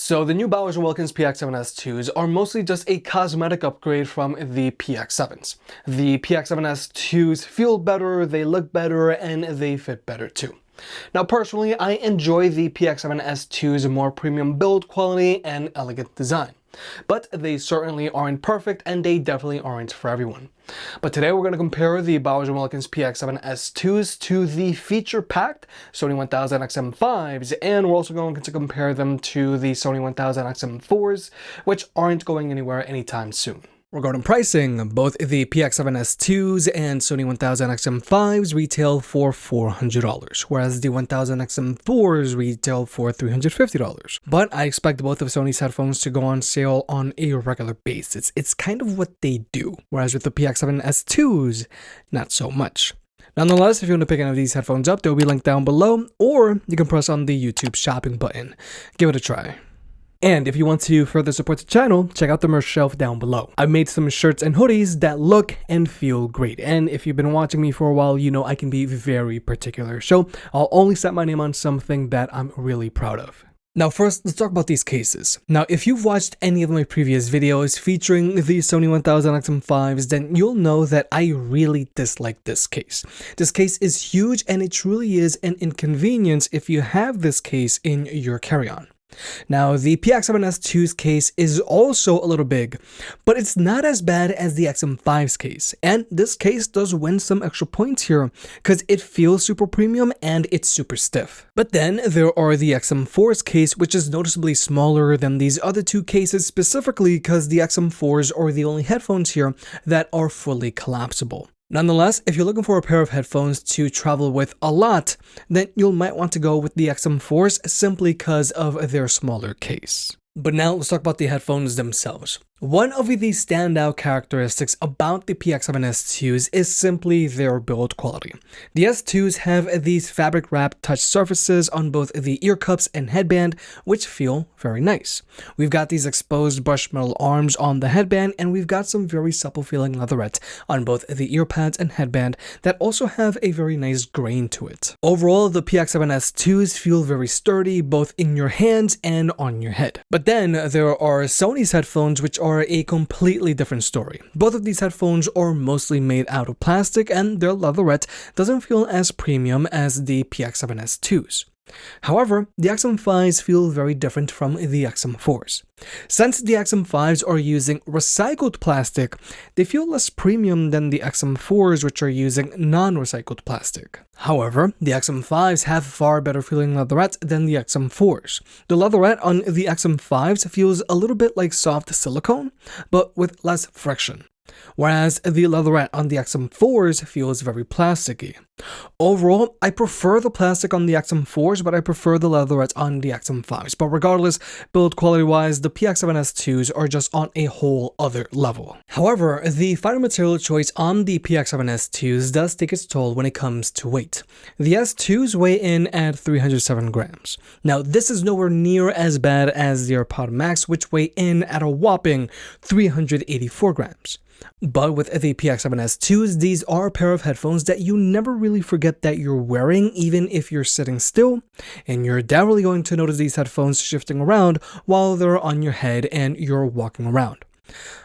So the new Bowers & Wilkins PX7 S2s are mostly just a cosmetic upgrade from the PX7s. The PX7 S2s feel better, they look better, and they fit better too. Now personally, I enjoy the PX7 S2's more premium build quality and elegant design. But they certainly aren't perfect, and they definitely aren't for everyone. But today we're going to compare the Bowers & Wilkins PX7 S2s to the feature-packed Sony 1000XM5s, and we're also going to compare them to the Sony 1000XM4s, which aren't going anywhere anytime soon. Regarding pricing, both the PX7 S2s and Sony 1000XM5s retail for $400, whereas the 1000XM4s retail for $350. But I expect both of Sony's headphones to go on sale on a regular basis. It's kind of what they do, whereas with the PX7 S2s, not so much. Nonetheless, if you want to pick any of these headphones up, they'll be linked down below, or you can press on the YouTube shopping button. Give it a try. And if you want to further support the channel, check out the merch shelf down below. I've made some shirts and hoodies that look and feel great. And if you've been watching me for a while, you know I can be very particular. So I'll only set my name on something that I'm really proud of. Now first, let's talk about these cases. Now, if you've watched any of my previous videos featuring the Sony 1000XM5s, then you'll know that I really dislike this case. This case is huge, and it truly is an inconvenience if you have this case in your carry-on. Now, the PX7 S2's case is also a little big, but it's not as bad as the XM5's case. And this case does win some extra points here, because it feels super premium and it's super stiff. But then there are the XM4's case, which is noticeably smaller than these other two cases, specifically because the XM4s are the only headphones here that are fully collapsible. Nonetheless, if you're looking for a pair of headphones to travel with a lot, then you might want to go with the XM4s simply because of their smaller case. But now let's talk about the headphones themselves. One of the standout characteristics about the PX7 S2s is simply their build quality. The S2s have these fabric-wrapped touch surfaces on both the ear cups and headband, which feel very nice. We've got these exposed brushed metal arms on the headband, and we've got some very supple-feeling leatherette on both the ear pads and headband that also have a very nice grain to it. Overall, the PX7 S2s feel very sturdy, both in your hands and on your head. But then there are Sony's headphones, which are a completely different story. Both of these headphones are mostly made out of plastic, and their leatherette doesn't feel as premium as the PX7 S2s. However, the XM5s feel very different from the XM4s. Since the XM5s are using recycled plastic, they feel less premium than the XM4s, which are using non-recycled plastic. However, the XM5s have far better feeling leatherette than the XM4s. The leatherette on the XM5s feels a little bit like soft silicone, but with less friction, whereas the leatherette on the XM4s feels very plasticky. Overall, I prefer the plastic on the XM4s, but I prefer the leatherette on the XM5s. But regardless, build quality-wise, the PX7 S2s are just on a whole other level. However, the fiber material choice on the PX7 S2s does take its toll when it comes to weight. The S2s weigh in at 307 grams. Now, this is nowhere near as bad as the AirPod Max, which weigh in at a whopping 384 grams. But with the PX7 S2s, these are a pair of headphones that you never really forget that you're wearing, even if you're sitting still, and you're definitely going to notice these headphones shifting around while they're on your head and you're walking around.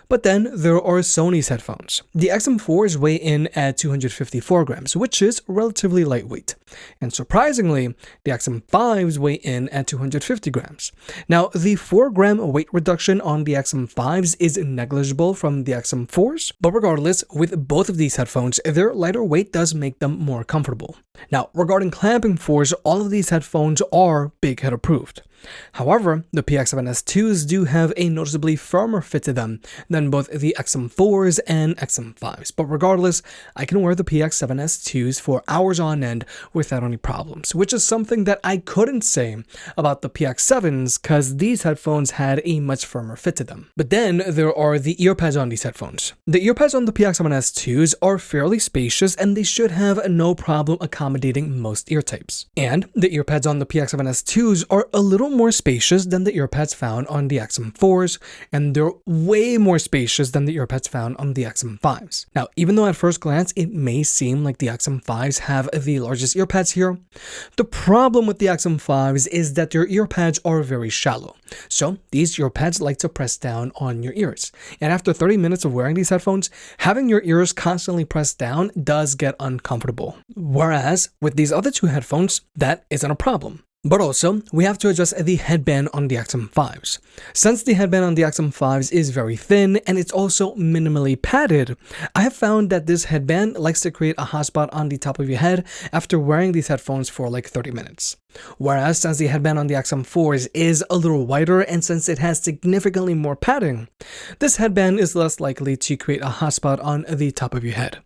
But then there are Sony's headphones. The XM4s weigh in at 254 grams, which is relatively lightweight. And surprisingly, the XM5s weigh in at 250 grams. Now, the 4-gram weight reduction on the XM5s is negligible from the XM4s, but regardless, with both of these headphones, their lighter weight does make them more comfortable. Now, regarding clamping force, all of these headphones are big head approved. However, the PX7 S2s do have a noticeably firmer fit to them than both the XM4s and XM5s, but regardless, I can wear the PX7 S2s for hours on end without any problems, which is something that I couldn't say about the PX7s because these headphones had a much firmer fit to them. But then there are the earpads on these headphones. The earpads on the PX7 S2s are fairly spacious, and they should have no problem accommodating most ear types. And the earpads on the PX7 S2s are a little more spacious than the earpads found on the XM4s, and they're way more spacious spacious than the earpads found on the XM5s. Now, even though at first glance it may seem like the XM5s have the largest earpads here, the problem with the XM5s is that their earpads are very shallow. So these earpads like to press down on your ears. And after 30 minutes of wearing these headphones, having your ears constantly pressed down does get uncomfortable. Whereas with these other two headphones, that isn't a problem. But also, we have to adjust the headband on the XM5s. Since the headband on the XM5s is very thin and it's also minimally padded, I have found that this headband likes to create a hot spot on the top of your head after wearing these headphones for like 30 minutes. Whereas since the headband on the XM4s is a little wider and since it has significantly more padding, this headband is less likely to create a hot spot on the top of your head.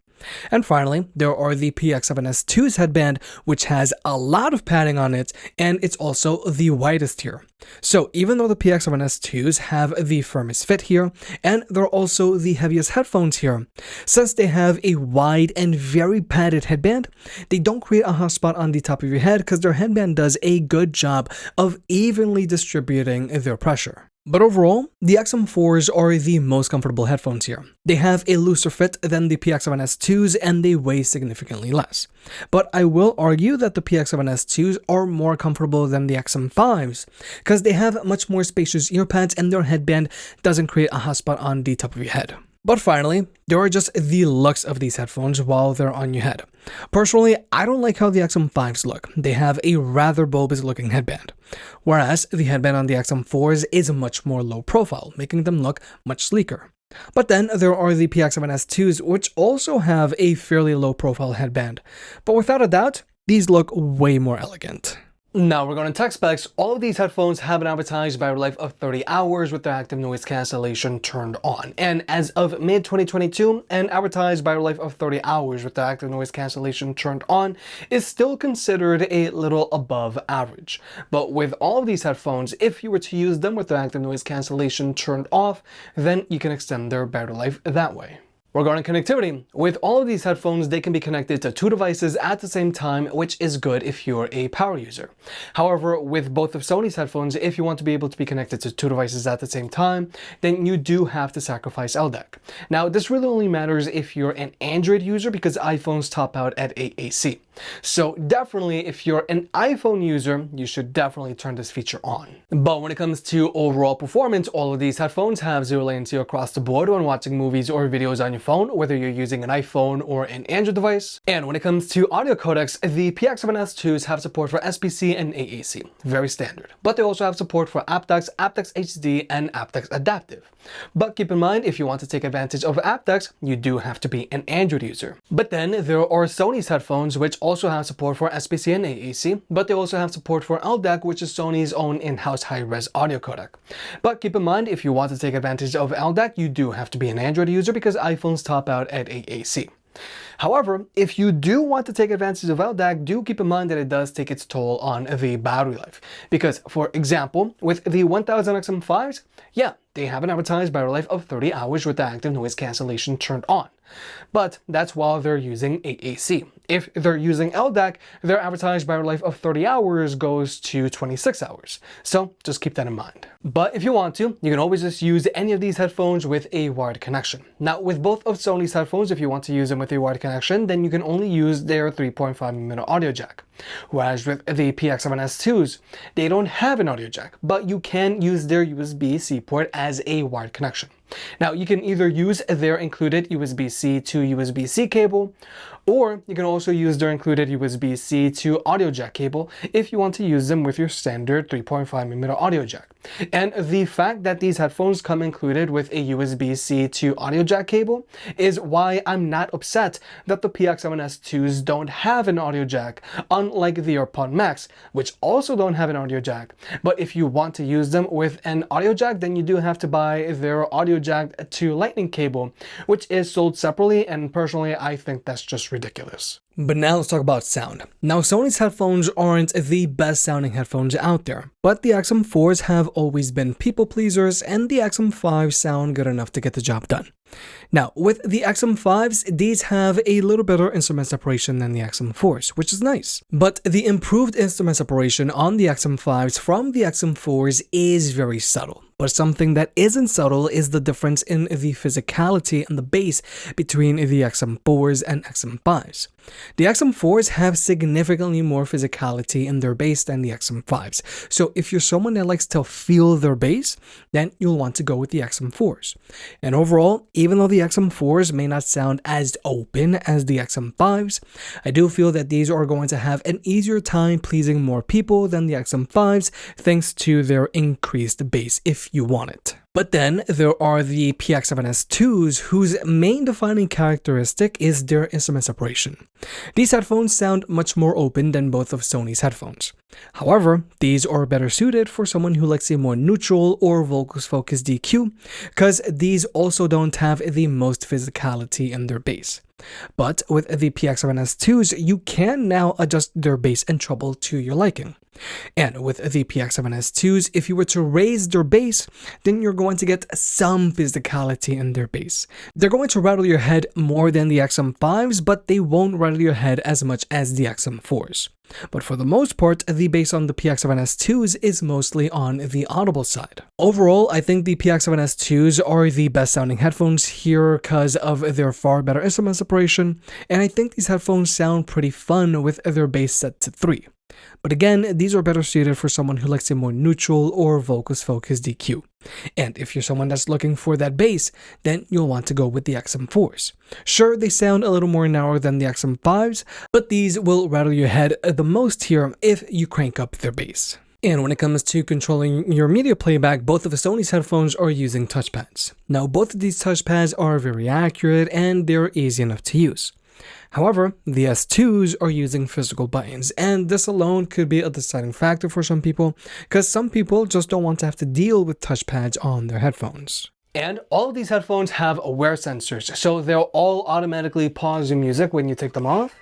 And finally, there are the PX7 S2's headband, which has a lot of padding on it, and it's also the widest here. So even though the PX7 S2's have the firmest fit here, and they're also the heaviest headphones here, since they have a wide and very padded headband, they don't create a hot spot on the top of your head because their headband does a good job of evenly distributing their pressure. But overall, the XM4s are the most comfortable headphones here. They have a looser fit than the PX7 S2s and they weigh significantly less. But I will argue that the PX7 S2s are more comfortable than the XM5s because they have much more spacious earpads and their headband doesn't create a hot spot on the top of your head. But finally, there are just the looks of these headphones while they're on your head. Personally, I don't like how the XM5s look. They have a rather bulbous looking headband. Whereas the headband on the XM4s is much more low profile, making them look much sleeker. But then there are the PX7 S2s, which also have a fairly low profile headband. But without a doubt, these look way more elegant. Now we're going to tech specs. All of these headphones have an advertised battery life of 30 hours with their active noise cancellation turned on. And as of mid-2022, an advertised battery life of 30 hours with the active noise cancellation turned on is still considered a little above average. But with all of these headphones, if you were to use them with their active noise cancellation turned off, then you can extend their battery life that way. Regarding connectivity, with all of these headphones, they can be connected to two devices at the same time, which is good if you're a power user. However, with both of Sony's headphones, if you want to be able to be connected to two devices at the same time, then you do have to sacrifice LDAC. Now, this really only matters if you're an Android user because iPhones top out at AAC. So definitely, if you're an iPhone user, you should definitely turn this feature on. But when it comes to overall performance, all of these headphones have zero latency across the board when watching movies or videos on your phone, whether you're using an iPhone or an Android device. And when it comes to audio codecs, the PX7 S2s have support for SPC and AAC, very standard. But they also have support for aptX, aptX HD, and aptX Adaptive. But keep in mind, if you want to take advantage of aptX, you do have to be an Android user. But then there are Sony's headphones, which also have support for SPC and AAC, but they also have support for LDAC, which is Sony's own in-house high-res audio codec. But keep in mind, if you want to take advantage of LDAC, you do have to be an Android user because iPhones top out at AAC. However, if you do want to take advantage of LDAC, do keep in mind that it does take its toll on the battery life. Because, for example, with the 1000XM5s, yeah, they have an advertised battery life of 30 hours with the active noise cancellation turned on. But that's while they're using AAC. If they're using LDAC, their advertised battery life of 30 hours goes to 26 hours. So just keep that in mind. But if you want to, you can always just use any of these headphones with a wired connection. Now, with both of Sony's headphones, if you want to use them with a wired connection, then you can only use their 3.5mm audio jack. Whereas with the PX7 S2s, they don't have an audio jack, but you can use their USB-C port as a wired connection. Now, you can either use their included USB-C to USB-C cable, or you can also use their included USB-C to audio jack cable if you want to use them with your standard 3.5mm audio jack. And the fact that these headphones come included with a USB-C to audio jack cable is why I'm not upset that the PX7 S2s don't have an audio jack, unlike the AirPod Max, which also don't have an audio jack. But if you want to use them with an audio jack, then you do have to buy their audio jack to Lightning cable, which is sold separately, and personally I think that's just ridiculous. But now let's talk about sound. Now, Sony's headphones aren't the best sounding headphones out there, but the XM4s have always been people pleasers and the XM5s sound good enough to get the job done. Now, with the XM5s, these have a little better instrument separation than the XM4s, which is nice. But the improved instrument separation on the XM5s from the XM4s is very subtle. But something that isn't subtle is the difference in the physicality and the bass between the XM4s and XM5s. The XM4s have significantly more physicality in their bass than the XM5s, so if you're someone that likes to feel their bass, then you'll want to go with the XM4s. And overall, even though the XM4s may not sound as open as the XM5s, I do feel that these are going to have an easier time pleasing more people than the XM5s thanks to their increased bass if you want it. But then there are the PX7 S2s whose main defining characteristic is their instrument separation. These headphones sound much more open than both of Sony's headphones. However, these are better suited for someone who likes a more neutral or vocals-focused DQ, because these also don't have the most physicality in their bass. But with the PX7 S2s, you can now adjust their bass and treble to your liking. And with the PX7 S2s, if you were to raise their bass, then you're going to get some physicality in their bass. They're going to rattle your head more than the XM5s, but they won't rattle your head as much as the XM4s. But for the most part, the bass on the PX7 S2s is mostly on the audible side. Overall, I think the PX7 S2s are the best sounding headphones here because of their far better instrument separation, and I think these headphones sound pretty fun with their bass set to 3. But again, these are better suited for someone who likes a more neutral or vocals-focused DQ. And if you're someone that's looking for that bass, then you'll want to go with the XM4s. Sure, they sound a little more narrow than the XM5s, but these will rattle your head the most here if you crank up their bass. And when it comes to controlling your media playback, both of the Sony's headphones are using touchpads. Now, both of these touchpads are very accurate and they're easy enough to use. However, the S2s are using physical buttons, and this alone could be a deciding factor for some people, because some people just don't want to have to deal with touchpads on their headphones. And all of these headphones have wear sensors, so they'll all automatically pause the music when you take them off.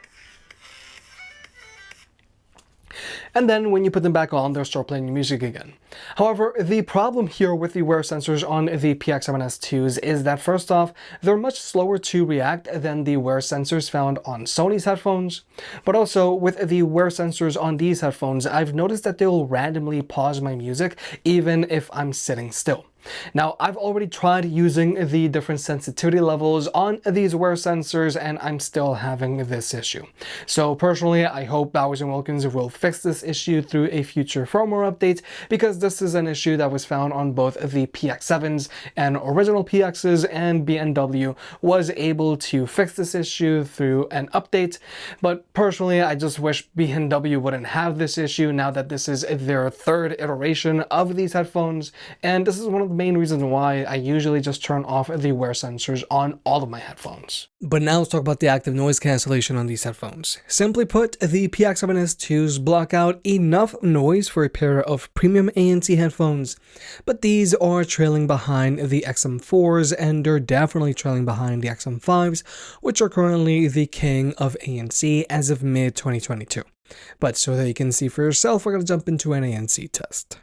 And then when you put them back on, they'll start playing your music again. However, the problem here with the wear sensors on the PX7 S2s is that first off, they're much slower to react than the wear sensors found on Sony's headphones. But also, with the wear sensors on these headphones, I've noticed that they will randomly pause my music even if I'm sitting still. Now, I've already tried using the different sensitivity levels on these wear sensors and I'm still having this issue. So personally, I hope Bowers & Wilkins will fix this issue through a future firmware update, because this is an issue that was found on both the PX7s and original PXs, and B&W was able to fix this issue through an update. But personally, I just wish B&W wouldn't have this issue now that this is their third iteration of these headphones, and this is one of the main reasons why I usually just turn off the wear sensors on all of my headphones. But now let's talk about the active noise cancellation on these headphones. Simply put, the PX7 S2s block out enough noise for a pair of premium ANC headphones, but these are trailing behind the XM4s, and they're definitely trailing behind the XM5s, which are currently the king of ANC as of mid-2022. But so that you can see for yourself, we're going to jump into an ANC test.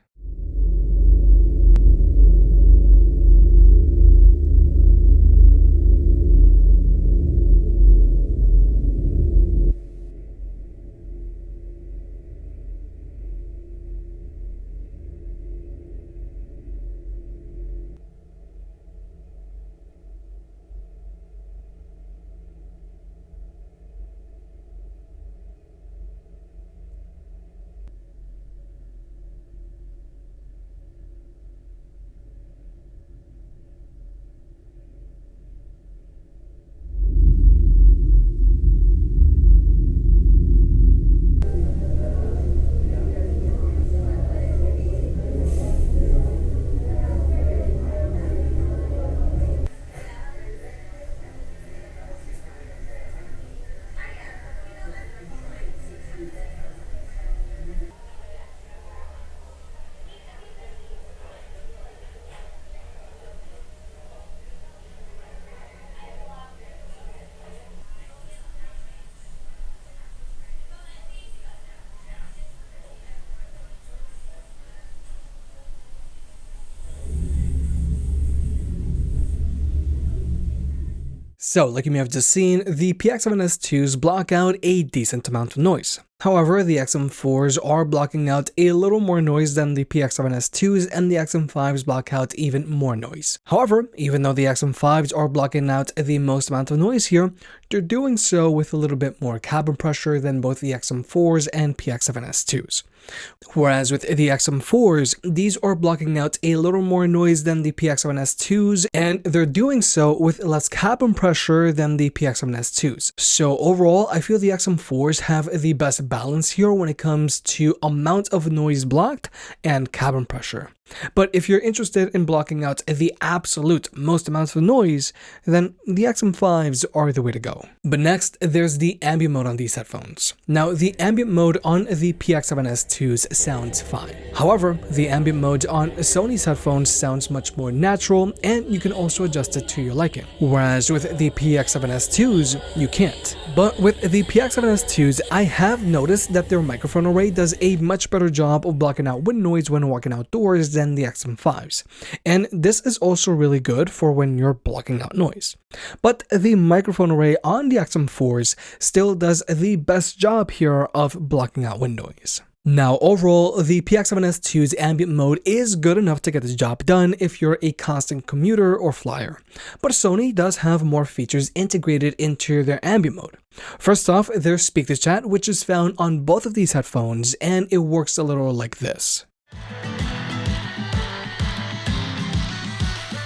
So, like you may have just seen, the PX7 S2s block out a decent amount of noise. However, the XM4s are blocking out a little more noise than the PX7 S2s, and the XM5s block out even more noise. However, even though the XM5s are blocking out the most amount of noise here, they're doing so with a little bit more cabin pressure than both the XM4s and PX7 S2s. Whereas with the XM4s, these are blocking out a little more noise than the PX7 S2s, and they're doing so with less cabin pressure than the PX7 S2s. So overall, I feel the XM4s have the best balance here when it comes to amount of noise blocked and cabin pressure. But if you're interested in blocking out the absolute most amount of noise, then the XM5s are the way to go. But next, there's the ambient mode on these headphones. Now, the ambient mode on the PX7 S2s sounds fine. However, the ambient mode on Sony's headphones sounds much more natural, and you can also adjust it to your liking. Whereas with the PX7 S2s, you can't. But with the PX7 S2s, I have noticed that their microphone array does a much better job of blocking out wind noise when walking outdoors than the XM5s. And this is also really good for when you're blocking out noise. But the microphone array on the XM4s still does the best job here of blocking out wind noise. Now, overall, the PX7 S2's ambient mode is good enough to get the job done if you're a constant commuter or flyer. But Sony does have more features integrated into their ambient mode. First off, there's speak to chat, which is found on both of these headphones, and it works a little like this.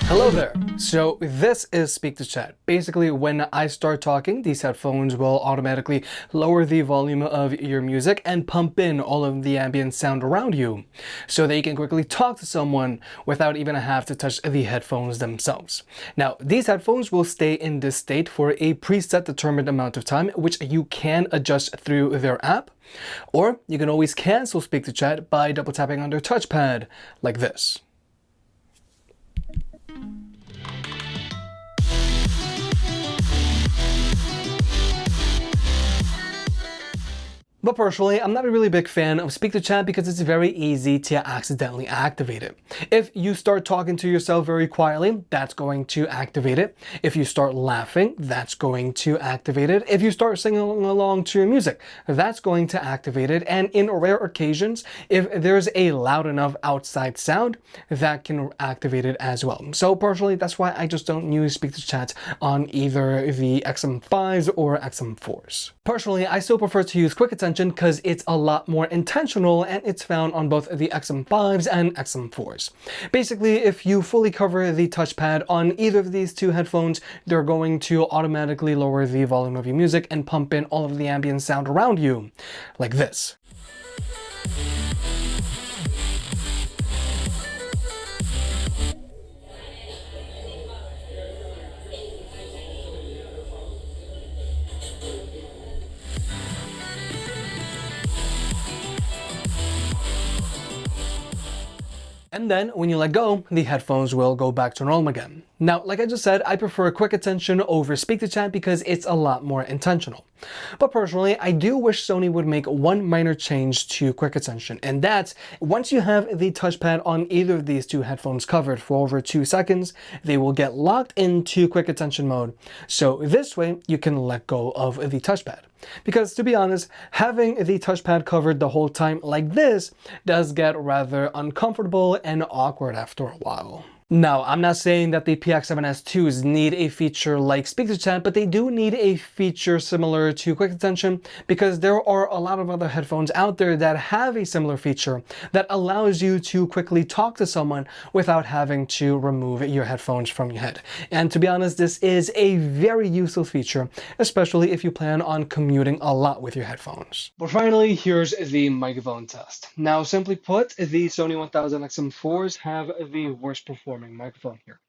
Hello there. So this is speak to chat. Basically, when I start talking, these headphones will automatically lower the volume of your music and pump in all of the ambient sound around you so that you can quickly talk to someone without even have to touch the headphones themselves. Now, these headphones will stay in this state for a preset determined amount of time, which you can adjust through their app, or you can always cancel speak to chat by double tapping on their touchpad like this. But personally, I'm not a really big fan of speak to chat because it's very easy to accidentally activate it. If you start talking to yourself very quietly, that's going to activate it. If you start laughing, that's going to activate it. If you start singing along to your music, that's going to activate it. And in rare occasions, if there's a loud enough outside sound, that can activate it as well. So personally, that's why I just don't use speak to chat on either the XM5s or XM4s. Personally, I still prefer to use quick attention because it's a lot more intentional and it's found on both the XM5s and XM4s. Basically, if you fully cover the touchpad on either of these two headphones, they're going to automatically lower the volume of your music and pump in all of the ambient sound around you, like this. And then when you let go, the headphones will go back to normal again. Now, like I just said, I prefer quick attention over speak to chat because it's a lot more intentional. But personally, I do wish Sony would make one minor change to quick attention, and that's once you have the touchpad on either of these two headphones covered for over 2 seconds, they will get locked into quick attention mode. So this way you can let go of the touchpad. Because to be honest, having the touchpad covered the whole time like this does get rather uncomfortable and awkward after a while. Now, I'm not saying that the PX7 S2s need a feature like speak to chat, but they do need a feature similar to quick attention because there are a lot of other headphones out there that have a similar feature that allows you to quickly talk to someone without having to remove your headphones from your head. And to be honest, this is a very useful feature, especially if you plan on commuting a lot with your headphones. But finally, here's the microphone test. Now, simply put, the Sony 1000XM4s have the worst performing microphone here.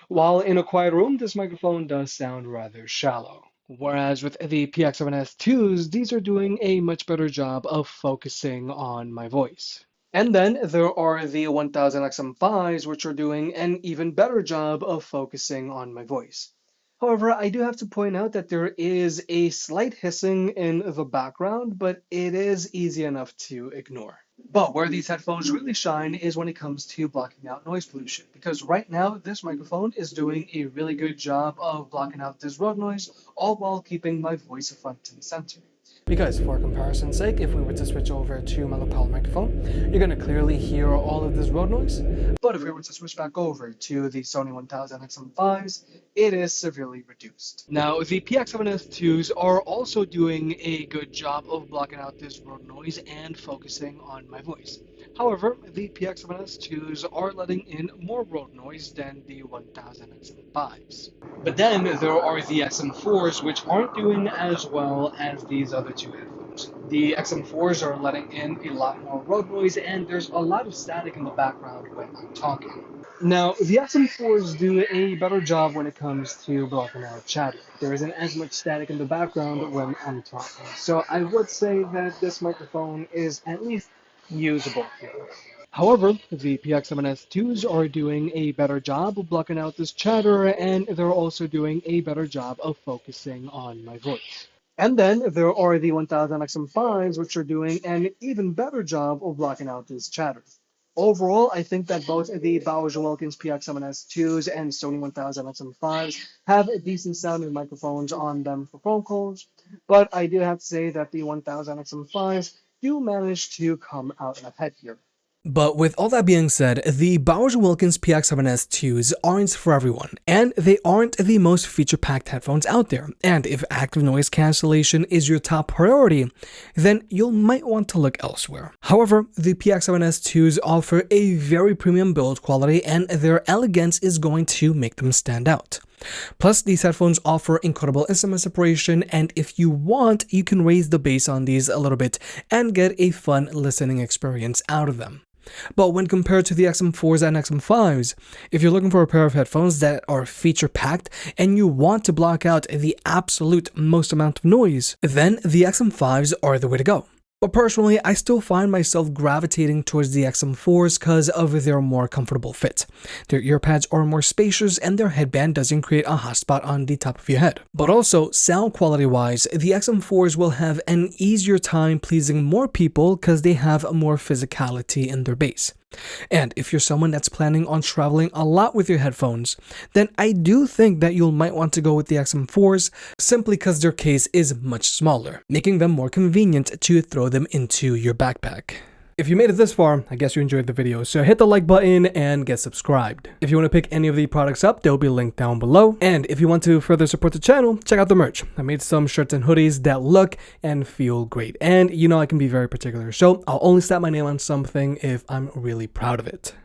While in a quiet room, this microphone does sound rather shallow. Whereas with the PX7 S2s, these are doing a much better job of focusing on my voice. And then there are the 1000XM5s, which are doing an even better job of focusing on my voice. However, I do have to point out that there is a slight hissing in the background, but it is easy enough to ignore. But where these headphones really shine is when it comes to blocking out noise pollution, because right now this microphone is doing a really good job of blocking out this road noise, all while keeping my voice front and center. Because for comparison's sake, if we were to switch over to my lapel microphone, you're going to clearly hear all of this road noise. But if we were to switch back over to the Sony 1000XM5s, it is severely reduced. Now, the PX7 S2s are also doing a good job of blocking out this road noise and focusing on my voice. However, the PX7 S2s are letting in more road noise than the 1000XM5s. But then there are the XM4s, which aren't doing as well as these other two headphones. The XM4s are letting in a lot more road noise, and there's a lot of static in the background when I'm talking. Now, the XM4s do a better job when it comes to blocking out chatter. There isn't as much static in the background when I'm talking. So I would say that this microphone is at least usable here. However, the PX7S2s are doing a better job of blocking out this chatter, and they're also doing a better job of focusing on my voice. And then there are the 1000XM5s, which are doing an even better job of blocking out this chatter. Overall, I think that both the Bowers & Wilkins PX7S2s and Sony 1000XM5s have decent sounding microphones on them for phone calls, but I do have to say that the 1000XM5s do manage to come out ahead here. But with all that being said, the Bowers & Wilkins PX7 S2s aren't for everyone, and they aren't the most feature-packed headphones out there. And if active noise cancellation is your top priority, then you might want to look elsewhere. However, the PX7 S2s offer a very premium build quality, and their elegance is going to make them stand out. Plus, these headphones offer incredible instrument separation, and if you want, you can raise the bass on these a little bit and get a fun listening experience out of them. But when compared to the XM4s and XM5s, if you're looking for a pair of headphones that are feature-packed and you want to block out the absolute most amount of noise, then the XM5s are the way to go. But personally, I still find myself gravitating towards the XM4s because of their more comfortable fit. Their earpads are more spacious and their headband doesn't create a hot spot on the top of your head. But also, sound quality wise, the XM4s will have an easier time pleasing more people because they have more physicality in their bass. And if you're someone that's planning on traveling a lot with your headphones, then I do think that you might want to go with the XM4s simply because their case is much smaller, making them more convenient to throw them into your backpack. If you made it this far, I guess you enjoyed the video, so hit the like button and get subscribed. If you want to pick any of the products up, they'll be linked down below. And if you want to further support the channel, check out the merch. I made some shirts and hoodies that look and feel great. And you know I can be very particular, so I'll only slap my name on something if I'm really proud of it.